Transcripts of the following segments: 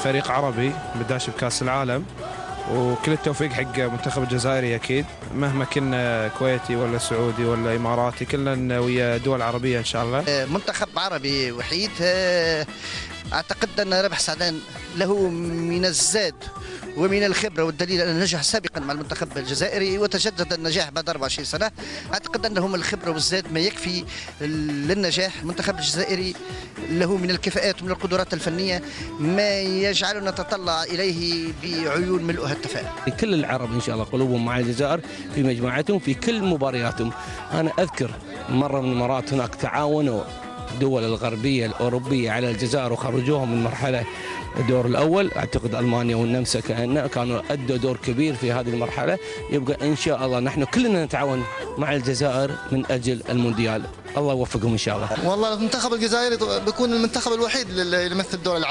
فريق عربي بداش بكاس العالم، وكل التوفيق حق منتخب الجزائري اكيد، مهما كنا كويتي ولا سعودي ولا اماراتي كلنا ويا دول عربيه ان شاء الله. منتخب عربي وحيد، اعتقد ان ربح سعدان له من الزاد ومن الخبره، والدليل انه نجح سابقا مع المنتخب الجزائري وتجدد النجاح بعد 24 سنه. اعتقد انهم الخبره والزاد ما يكفي للنجاح. المنتخب الجزائري له من الكفاءات ومن القدرات الفنيه ما يجعلنا نتطلع اليه بعيون ملؤها التفاؤل. كل العرب ان شاء الله قلوبهم مع الجزائر في مجموعتهم في كل مبارياتهم. انا اذكر مره من المرات هناك تعاونوا الدول الغربيه الاوروبيه على الجزائر وخرجوها من مرحله الدور الاول. اعتقد المانيا والنمسا كانوا ادوا دور كبير في هذه المرحله. يبقى ان شاء الله نحن كلنا نتعاون مع الجزائر من اجل المونديال. الله يوفقهم ان شاء الله. والله المنتخب الجزائري بيكون المنتخب الوحيد اللي يمثل الدول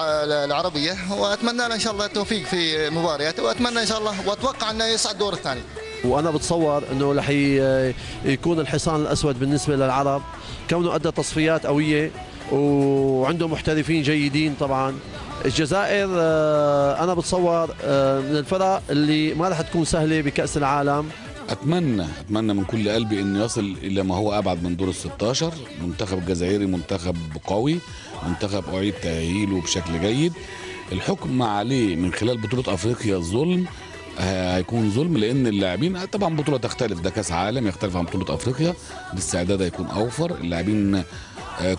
العربيه، واتمنى له ان شاء الله التوفيق في مبارياته، واتمنى ان شاء الله واتوقع انه يصعد الدور الثاني. وانا بتصور انه رح يكون الحصان الاسود بالنسبه للعرب، كونه ادى تصفيات قويه وعنده محترفين جيدين. طبعا الجزائر انا بتصور من الفرق اللي ما رح تكون سهله بكاس العالم. اتمنى من كل قلبي انه يصل الى ما هو ابعد من دور ال16. المنتخب الجزائري منتخب قوي، منتخب اعيد تاهيله بشكل جيد. الحكم عليه من خلال بطوله افريقيا ظلم، هيكون ظلم، لان اللاعبين طبعا بطوله تختلف، ده كاس عالم يختلف عن بطوله افريقيا، الاستعداد هيكون اوفر. اللاعبين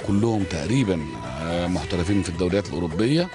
كلهم تقريبا محترفين في الدوريات الاوروبيه.